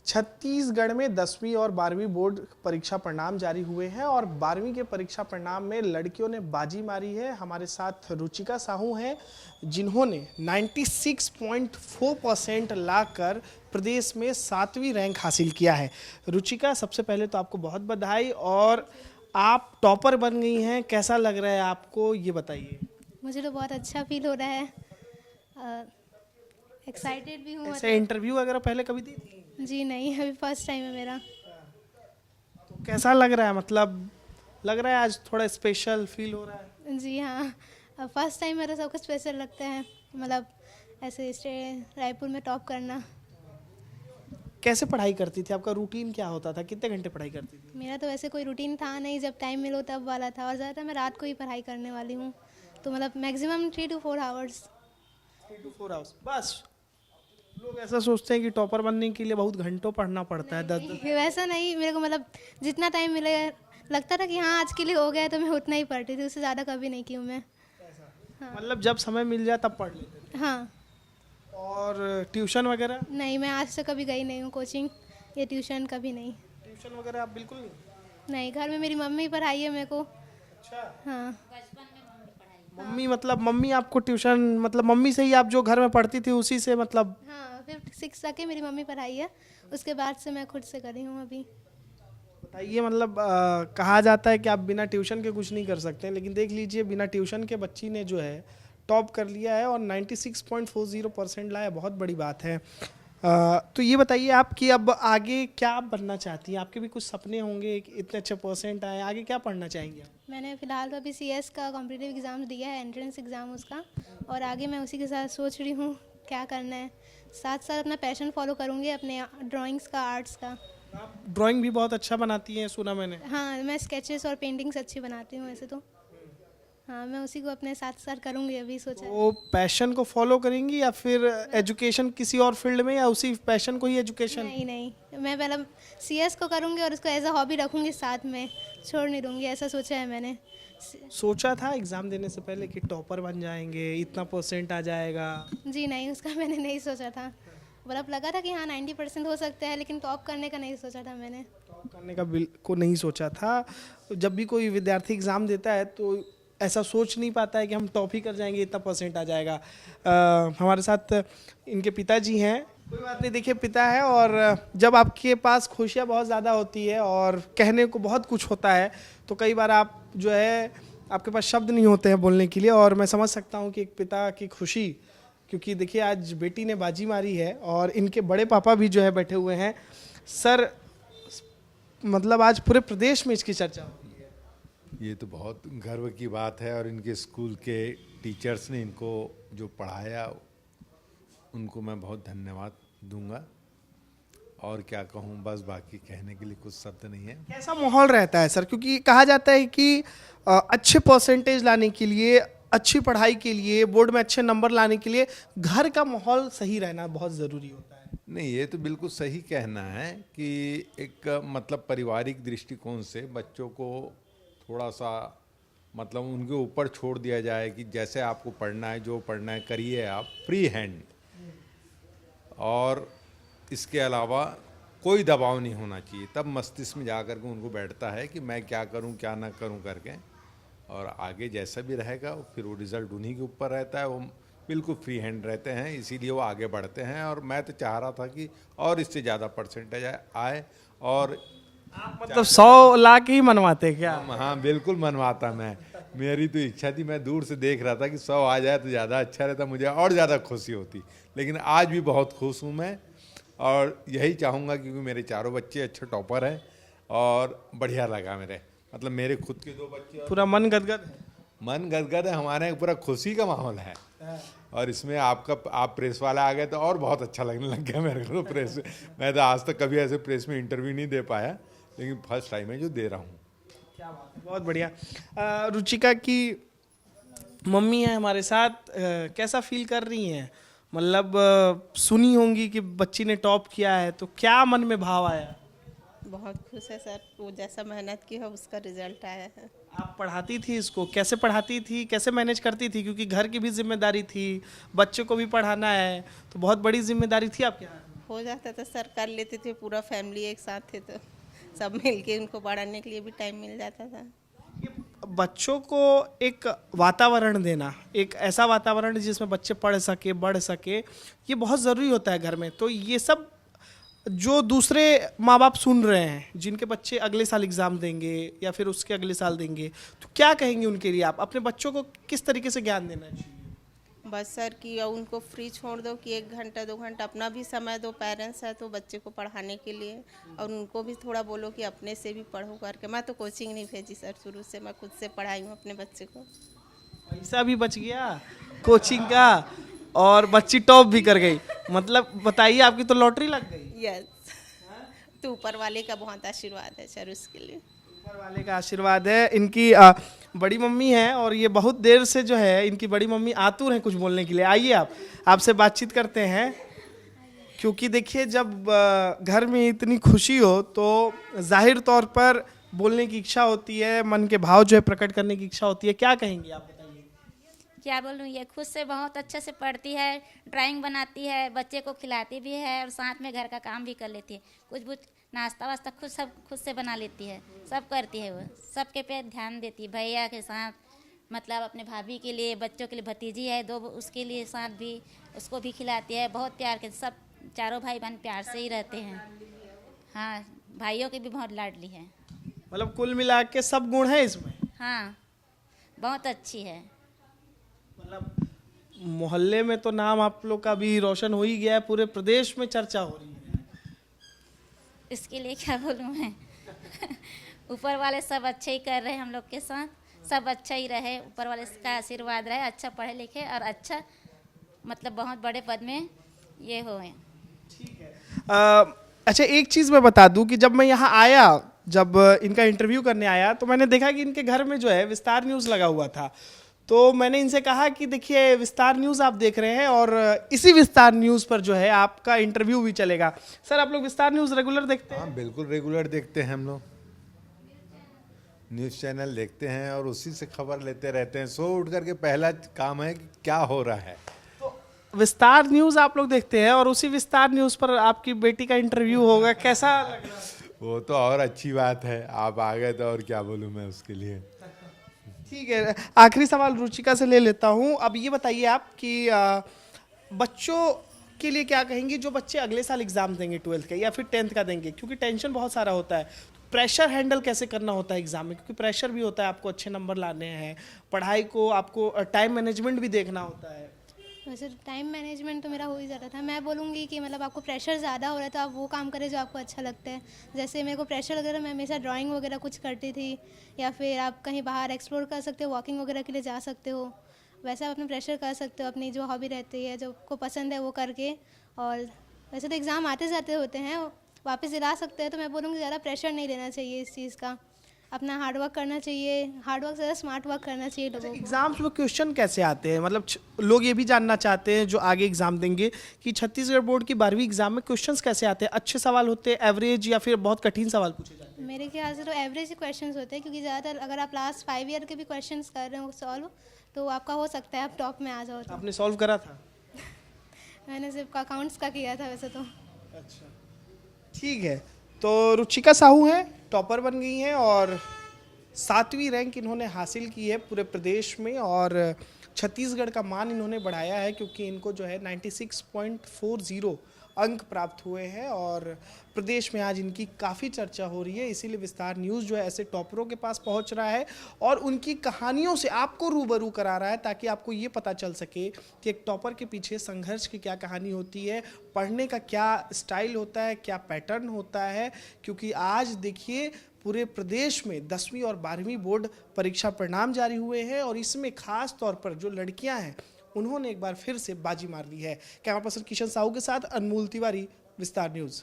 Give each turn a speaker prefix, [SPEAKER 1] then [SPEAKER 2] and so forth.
[SPEAKER 1] छत्तीसगढ़ में 10वीं और 12वीं बोर्ड परीक्षा परिणाम जारी हुए हैं और 12वीं के परीक्षा परिणाम में लड़कियों ने बाजी मारी है। हमारे साथ रुचिका साहू हैं जिन्होंने 96.4% लाकर प्रदेश में 7वीं रैंक हासिल किया है। रुचिका, सबसे पहले तो आपको बहुत बधाई और आप टॉपर बन गई हैं। कैसा लग रहा है आपको, ये बताइए।
[SPEAKER 2] मुझे तो बहुत अच्छा फील हो रहा है, एक्साइटेड भी हूँ।
[SPEAKER 1] ऐसे इंटरव्यू वगैरह पहले कभी दी थी?
[SPEAKER 2] जी नहीं, अभी फर्स्ट टाइम है मेरा।
[SPEAKER 1] तो कैसा लग रहा है, मतलब लग रहा है आज थोड़ा स्पेशल फील हो रहा है?
[SPEAKER 2] जी हाँ, फर्स्ट टाइम मेरा सब कुछ स्पेशल लगता है, मतलब ऐसे रायपुर में टॉप करना।
[SPEAKER 1] कैसे पढ़ाई करती थी, आपका रूटीन क्या होता था, कितने घंटे पढ़ाई करती थी?
[SPEAKER 2] मेरा तो वैसे कोई रूटीन था नहीं, जब टाइम मिलो तब वाला था, और ज़्यादातर मैं रात को ही पढ़ाई करने वाली हूँ, तो मतलब maximum 3 to 4 hours.
[SPEAKER 1] 3 to 4 hours बस? लोग ऐसा सोचते हैं कि टॉपर बनने के लिए बहुत घंटों पढ़ना पड़ता है, 10-10।
[SPEAKER 2] वैसा नहीं, मेरे को मतलब जितना टाइम मिले, लगता था कि हाँ आज के लिए हो गया, तो मैं उतना ही पढ़ती थी, उससे ज़्यादा कभी नहीं की हूँ मैं।
[SPEAKER 1] मतलब जब समय मिल जाए तब पढ़ लेते थे?
[SPEAKER 2] हाँ।
[SPEAKER 1] और ट्यूशन वगैरह?
[SPEAKER 2] नहीं, मैं आज तक कभी गई नहीं हूँ कोचिंग या ट्यूशन, कभी नहीं।
[SPEAKER 1] ट्यूशन वगैरह आप बिल्कुल नहीं?
[SPEAKER 2] नहीं, घर में मेरी मम्मी पढ़ाई है मेरे को।
[SPEAKER 1] अच्छा।
[SPEAKER 2] हाँ।
[SPEAKER 1] मम्मी, मतलब मम्मी आपको ट्यूशन, मतलब मम्मी से ही आप जो घर में पढ़ती थी उसी से, मतलब?
[SPEAKER 2] हाँ, 5th 6 तक के मेरी मम्मी पढ़ाई है, उसके बाद से मैं खुद से करी हूँ अभी।
[SPEAKER 1] बताइए, मतलब कहा जाता है कि आप बिना ट्यूशन के कुछ नहीं कर सकते, लेकिन देख लीजिए बिना ट्यूशन के बच्ची ने जो है टॉप कर लिया है और 96.40% लाया, बहुत बड़ी बात है। तो ये बताइए आप कि अब आगे क्या बनना चाहती हैं? आपके भी कुछ सपने होंगे, इतने अच्छे परसेंट आए, आगे क्या पढ़ना चाहेंगे आप?
[SPEAKER 2] मैंने फ़िलहाल तो अभी CS का कॉम्पिटिटिव एग्ज़ाम दिया है, एंट्रेंस एग्ज़ाम उसका, और आगे मैं उसी के साथ सोच रही हूँ क्या करना है। साथ साथ अपना पैशन फॉलो करूँगी, अपने ड्राइंग्स का, आर्ट्स का।
[SPEAKER 1] आप ड्राइंग भी बहुत अच्छा बनाती हैं, सुना मैंने।
[SPEAKER 2] हाँ, मैं स्केचेस और पेंटिंग्स अच्छी बनाती हूँ वैसे तो। हाँ, मैं उसी को अपने साथ साथ करूँगी, अभी सोचा है।
[SPEAKER 1] तो पैशन को फॉलो करेंगी या फिर एजुकेशन किसी और फील्ड में, या उसी पैशन को ही एजुकेशन?
[SPEAKER 2] नहीं नहीं, मैं पहले CS को करूँगी और उसको एज अ हॉबी रखूँगी, साथ में छोड़ नहीं दूँगी, ऐसा सोचा है मैंने।
[SPEAKER 1] सोचा था एग्जाम देने से पहले कि टॉपर बन जाएंगे, इतना परसेंट आ जाएगा?
[SPEAKER 2] जी नहीं, उसका मैंने नहीं सोचा था, मतलब लगा था कि हाँ 90% हो सकता है, लेकिन टॉप करने का नहीं सोचा था मैंने।
[SPEAKER 1] टॉप करने का बिल्कुल नहीं सोचा था। तो जब भी कोई विद्यार्थी एग्जाम देता है तो ऐसा सोच नहीं पाता है कि हम टॉप ही कर जाएंगे, इतना परसेंट आ जाएगा। हमारे साथ इनके पिताजी हैं। कोई बात नहीं, देखिए पिता है, और जब आपके पास खुशियाँ बहुत ज़्यादा होती है और कहने को बहुत कुछ होता है, तो कई बार आप जो है आपके पास शब्द नहीं होते हैं बोलने के लिए, और मैं समझ सकता हूँ कि एक पिता की खुशी, क्योंकि देखिए आज बेटी ने बाजी मारी है और इनके बड़े पापा भी जो है बैठे हुए हैं। सर, मतलब आज पूरे प्रदेश में इसकी चर्चा होती है।
[SPEAKER 3] ये तो बहुत गर्व की बात है, और इनके स्कूल के टीचर्स ने इनको जो पढ़ाया उनको मैं बहुत धन्यवाद दूंगा। और क्या कहूँ, बस बाकी कहने के लिए कुछ शब्द नहीं है।
[SPEAKER 1] कैसा माहौल रहता है सर, क्योंकि कहा जाता है कि अच्छे परसेंटेज लाने के लिए, अच्छी पढ़ाई के लिए, बोर्ड में अच्छे नंबर लाने के लिए घर का माहौल सही रहना बहुत ज़रूरी होता है।
[SPEAKER 3] नहीं, ये तो बिल्कुल सही कहना है कि एक मतलब पारिवारिक दृष्टिकोण से बच्चों को थोड़ा सा मतलब उनके ऊपर छोड़ दिया जाए कि जैसे आपको पढ़ना है, जो पढ़ना है करिए आप, फ्री हैंड, और इसके अलावा कोई दबाव नहीं होना चाहिए। तब मस्तिष्क में जा कर के उनको बैठता है कि मैं क्या करूं क्या ना करूं करके, और आगे जैसा भी रहेगा फिर वो रिज़ल्ट उन्हीं के ऊपर रहता है। वो बिल्कुल फ्री हैंड रहते हैं, इसीलिए वो आगे बढ़ते हैं। और मैं तो चाह रहा था कि और इससे ज़्यादा परसेंटेज आए, और
[SPEAKER 1] आप मतलब 100 लाख ही मनवाते क्या?
[SPEAKER 3] हाँ बिल्कुल मनवाता मैं। मेरी तो इच्छा थी, मैं दूर से देख रहा था कि 100 आ जाए तो ज़्यादा अच्छा रहता, मुझे और ज़्यादा खुशी होती। लेकिन आज भी बहुत खुश हूँ मैं, और यही चाहूँगा क्योंकि मेरे चारों बच्चे अच्छे टॉपर हैं, और बढ़िया लगा मेरे, मतलब मेरे खुद के 2 बच्चे।
[SPEAKER 1] पूरा मन गदगद है?
[SPEAKER 3] मन गदगद है, हमारे यहाँ पूरा खुशी का माहौल है। और इसमें आप प्रेस वाला आ गए तो और बहुत अच्छा लगने लग गया मेरे को। तो प्रेस, मैं तो आज तक कभी ऐसे प्रेस में इंटरव्यू नहीं दे पाया, लेकिन फर्स्ट टाइम है जो दे रहा हूँ।
[SPEAKER 1] क्या बात है, बहुत बढ़िया। रुचिका की मम्मी है हमारे साथ, कैसा फील कर रही हैं? मतलब सुनी होंगी कि बच्ची ने टॉप किया है, तो क्या मन में भाव आया?
[SPEAKER 4] बहुत खुश है सर, वो जैसा मेहनत की है उसका रिजल्ट आया है।
[SPEAKER 1] आप पढ़ाती थी इसको, कैसे पढ़ाती थी, कैसे मैनेज करती थी? क्योंकि घर की भी जिम्मेदारी थी, बच्चे को भी पढ़ाना है, तो बहुत बड़ी जिम्मेदारी थी आपके यहाँ।
[SPEAKER 4] हो जाता था सर, कर लेते थे, पूरा फैमिली एक साथ थे तो सब मिल के उनको पढ़ाने के लिए भी टाइम मिल जाता था।
[SPEAKER 1] बच्चों को एक वातावरण देना, एक ऐसा वातावरण जिसमें बच्चे पढ़ सके, बढ़ सके, ये बहुत ज़रूरी होता है घर में। तो ये सब जो दूसरे माँ बाप सुन रहे हैं, जिनके बच्चे अगले साल एग्ज़ाम देंगे या फिर उसके अगले साल देंगे, तो क्या कहेंगे उनके लिए आप? अपने बच्चों को किस तरीके से ज्ञान देना चाहिए?
[SPEAKER 4] बस सर कि उनको फ्री छोड़ दो कि 1 घंटा 2 घंटा अपना भी समय दो, पेरेंट्स है तो बच्चे को पढ़ाने के लिए, और उनको भी थोड़ा बोलो कि अपने से भी पढ़ो करके। मैं तो कोचिंग नहीं भेजी सर, शुरू से मैं खुद से पढ़ाई हूँ अपने बच्चे को।
[SPEAKER 1] पैसा भी बच गया कोचिंग का और बच्ची टॉप भी कर गई, मतलब बताइए, आपकी तो लॉटरी लग गई।
[SPEAKER 4] यस, तो ऊपर वाले का बहुत आशीर्वाद है सर उसके लिए।
[SPEAKER 1] ऊपर वाले का आशीर्वाद है। इनकी बड़ी मम्मी है और ये बहुत देर से जो है इनकी बड़ी मम्मी आतुर हैं कुछ बोलने के लिए। आइए आप, आपसे बातचीत करते हैं, क्योंकि देखिए जब घर में इतनी खुशी हो तो जाहिर तौर पर बोलने की इच्छा होती है, मन के भाव जो है प्रकट करने की इच्छा होती है। क्या कहेंगी आप, बताइए।
[SPEAKER 5] क्या बोलूँ, ये खुद से बहुत अच्छे से पढ़ती है, ड्राइंग बनाती है, बच्चे को खिलाती भी है और साथ में घर का काम भी कर लेती है। कुछ नाश्ता वास्ता खुद से बना लेती है, सब करती है। वो सबके पे ध्यान देती है, भैया के साथ, मतलब अपने भाभी के लिए, बच्चों के लिए, भतीजी है 2, उसके लिए साथ भी, उसको भी खिलाती है। बहुत प्यार के, सब चारों भाई बहन प्यार से ही रहते हैं। हाँ, भाइयों की भी बहुत लाडली है।
[SPEAKER 1] मतलब कुल मिला के सब गुण है इसमें।
[SPEAKER 5] हाँ, बहुत अच्छी है।
[SPEAKER 1] मतलब मोहल्ले में तो नाम आप लोग का भी रोशन हो ही गया है, पूरे प्रदेश में चर्चा हो रही है।
[SPEAKER 5] इसके लिए क्या बोलूँ मैं ऊपर वाले सब अच्छे ही कर रहे हैं हम लोग के साथ, सब अच्छा ही रहे, ऊपर वाले का आशीर्वाद रहे, अच्छा पढ़े लिखे और अच्छा मतलब बहुत बड़े पद में ये हो।
[SPEAKER 1] ठीक है। अच्छा, एक चीज़ मैं बता दूं कि जब मैं यहाँ आया, जब इनका इंटरव्यू करने आया, तो मैंने देखा कि इनके घर में जो है विस्तार न्यूज़ लगा हुआ था। तो मैंने इनसे कहा कि देखिए विस्तार न्यूज़ आप देख रहे हैं और इसी विस्तार न्यूज़ पर जो है आपका इंटरव्यू भी चलेगा। सर, आप लोग विस्तार न्यूज़ रेगुलर देखते हैं?
[SPEAKER 3] हाँ, बिल्कुल रेगुलर देखते हैं हम लोग, न्यूज़ चैनल देखते हैं और उसी से खबर लेते रहते हैं। सो उठ करके पहला काम है कि क्या हो रहा है।
[SPEAKER 1] तो विस्तार न्यूज़ आप लोग देखते हैं और उसी विस्तार न्यूज़ पर आपकी बेटी का इंटरव्यू होगा, कैसा लग रहा है?
[SPEAKER 3] वो तो और अच्छी बात है, आप आ गए तो और क्या बोलूँ मैं उसके लिए।
[SPEAKER 1] ठीक है, आखिरी सवाल रुचिका से ले लेता हूँ। अब ये बताइए आप कि बच्चों के लिए क्या कहेंगी जो बच्चे अगले साल एग्ज़ाम देंगे 12th का या फिर 10th का देंगे, क्योंकि टेंशन बहुत सारा होता है। प्रेशर हैंडल कैसे करना होता है एग्ज़ाम में, क्योंकि प्रेशर भी होता है, आपको अच्छे नंबर लाने हैं, पढ़ाई को आपको टाइम मैनेजमेंट भी देखना होता है।
[SPEAKER 2] वैसे टाइम मैनेजमेंट तो मेरा हो ही जाता था। मैं बोलूँगी कि मतलब आपको प्रेशर ज़्यादा हो रहा है तो आप वो काम करें जो आपको अच्छा लगता है। जैसे मेरे को प्रेशर वगैरह, मैं हमेशा ड्राइंग वगैरह कुछ करती थी, या फिर आप कहीं बाहर एक्सप्लोर कर सकते हो, वॉकिंग वगैरह के लिए जा सकते हो। वैसे आप अपना प्रेशर कर सकते हो, अपनी जो हॉबी रहती है, जो आपको पसंद है वो करके। और वैसे तो एग्ज़ाम आते जाते होते हैं, वापस दिला सकते हैं। तो मैं बोलूँगी ज़्यादा प्रेशर नहीं लेना चाहिए इस चीज़ का, अपना हार्डवर्क करना चाहिए, हार्डवर्क से ज़्यादा स्मार्ट वर्क करना चाहिए लोगों को।
[SPEAKER 1] एग्जाम्स में क्वेश्चन कैसे आते हैं, मतलब लोग ये भी जानना चाहते हैं जो आगे एग्जाम देंगे कि छत्तीसगढ़ बोर्ड की 12वीं एग्जाम में क्वेश्चन्स कैसे आते हैं? अच्छे सवाल होते हैं, एवरेज, या फिर बहुत कठिन सवाल पूछे जाते हैं?
[SPEAKER 2] मेरे ख्याल से तो एवरेज ही क्वेश्चंस होते हैं, क्योंकि ज़्यादातर अगर आप लास्ट 5 ईयर के भी क्वेश्चंस कर रहे हो सॉल्व, तो आपका हो सकता है आप टॉप में आ जाओ। तो
[SPEAKER 1] आपने सॉल्व करा था?
[SPEAKER 2] मैंने सिर्फ अकाउंट्स का किया था वैसे तो।
[SPEAKER 1] अच्छा, ठीक है। तो रुचिका साहू हैं, टॉपर बन गई हैं और 7वीं रैंक इन्होंने हासिल की है पूरे प्रदेश में, और छत्तीसगढ़ का मान इन्होंने बढ़ाया है, क्योंकि इनको जो है 96.40 अंक प्राप्त हुए हैं और प्रदेश में आज इनकी काफ़ी चर्चा हो रही है। इसीलिए विस्तार न्यूज़ जो है ऐसे टॉपरों के पास पहुंच रहा है और उनकी कहानियों से आपको रूबरू करा रहा है, ताकि आपको ये पता चल सके कि एक टॉपर के पीछे संघर्ष की क्या कहानी होती है, पढ़ने का क्या स्टाइल होता है, क्या पैटर्न होता है। क्योंकि आज देखिए पूरे प्रदेश में 10वीं और 12वीं बोर्ड परीक्षा परिणाम जारी हुए हैं और इसमें खास तौर पर जो लड़कियां हैं उन्होंने एक बार फिर से बाजी मार ली है। कैमरा पर्सन किशन साहू के साथ अनमोल तिवारी, विस्तार न्यूज़।